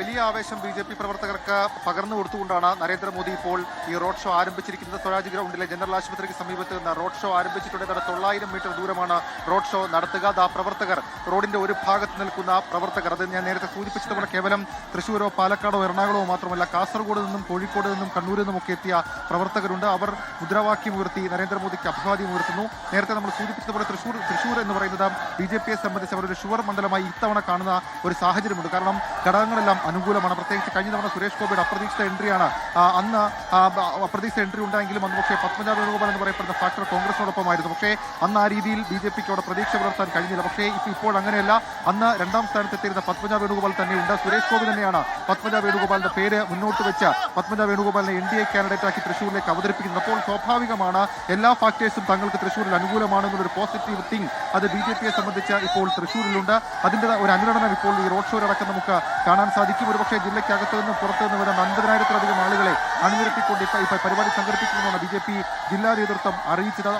വലിയ ആവേശം ബി.ജെ.പി പ്രവർത്തകർക്ക് പകർന്നു കൊടുത്തുകൊണ്ടാണ് നരേന്ദ്രമോദി ഇപ്പോൾ ഈ റോഡ് ഷോ ആരംഭിച്ചിരിക്കുന്നത്. സ്വരാജ് ഗ്രൗണ്ടിലെ ജനറൽ ആശുപത്രിക്ക് സമീപത്ത് നിന്ന് റോഡ് ഷോ ആരംഭിച്ചിട്ടുണ്ട്. 900 മീറ്റർ ദൂരമാണ് റോഡ് ഷോ നടത്തുക. പ്രവർത്തകർ, റോഡിന്റെ ഒരു ഭാഗത്ത് നിൽക്കുന്ന പ്രവർത്തകർ, അത് ഞാൻ നേരത്തെ സൂചിപ്പിച്ചതുപോലെ കേവലം തൃശ്ശൂരോ പാലക്കാടോ എറണാകുളമോ മാത്രമല്ല, കാസർഗോഡ് നിന്നും കോഴിക്കോട് നിന്നും കണ്ണൂരിൽ നിന്നും ഒക്കെ എത്തിയ പ്രവർത്തകരുണ്ട്. അവർ മുദ്രാവാക്യം ഉയർത്തി നരേന്ദ്രമോദിക്ക് അഭിവാദ്യം ഉയർത്തുന്നു. നേരത്തെ നമ്മൾ സൂചിപ്പിച്ചതുപോലെ തൃശ്ശൂർ എന്ന് പറയുന്നത് ബി.ജെ.പിയെ സംബന്ധിച്ച് അവർ ഒരു ഷുവർ മണ്ഡലമായി ഇത്തവണ കാണുന്ന ഒരു സാഹചര്യമുണ്ട്. കാരണം ഘടകങ്ങളെല്ലാം അനുകൂലമാണ്. പ്രത്യേകിച്ച് കഴിഞ്ഞ തവണ സുരേഷ് ഗോപിയുടെ അപ്രതീക്ഷിത എൻട്രിയാണ്. അന്ന് അപ്രതീക്ഷിത എൻട്രി ഉണ്ടായെങ്കിലും അന്ന് പക്ഷേ പത്മജ വേണുഗോപാൽ എന്ന് പറയപ്പെടുന്ന ഫാക്ടർ കോൺഗ്രസിനോടൊപ്പമായിരുന്നു. പക്ഷേ അന്ന് ആ രീതിയിൽ ബി.ജെ.പിക്ക് അവിടെ പ്രതീക്ഷ പുലർത്താൻ കഴിഞ്ഞില്ല. പക്ഷേ ഇപ്പോൾ അങ്ങനെയല്ല. അന്ന് രണ്ടാം സ്ഥാനത്തെത്തിയിരുന്ന പത്മജ വേണുഗോപാൽ തന്നെയുണ്ട്. സുരേഷ് ഗോപി തന്നെയാണ് പത്മജ വേണുഗോപാലിന്റെ പേര് മുന്നോട്ട് വെച്ച് പത്മജ വേണുഗോപാലിനെ എൻ.ഡി.എ കാൻഡിഡേറ്റാക്കി തൃശ്ശൂരിലേക്ക് അവതരിപ്പിക്കുന്നത്. അപ്പോൾ സ്വാഭാവികമാണ് എല്ലാ ഫാക്ടേഴ്സും തങ്ങൾക്ക് തൃശ്ശൂരിൽ അനുകൂലമാണെന്നൊരു പോസിറ്റീവ് തിങ് അത് ബി.ജെ.പിയെ സംബന്ധിച്ച് ഇപ്പോൾ തൃശ്ശൂരിലുണ്ട്. അതിന്റെ ഒരു അനുരണനം ഇപ്പോൾ ഈ റോഡ് ഷോയിലടക്കം നമുക്ക് കാണാൻ സാധിക്കും. ഒരുപക്ഷെ ജില്ലയ്ക്കകത്ത് നിന്നും പുറത്തു നിന്നും വരുന്ന 50,000-ലധികം ആളുകളെ അണിനിരത്തിക്കൊണ്ട് ഇപ്പോൾ പരിപാടി സംഘടിപ്പിക്കുമെന്നാണ് ബി.ജെ.പി ജില്ലാ നേതൃത്വം അറിയിച്ചത്.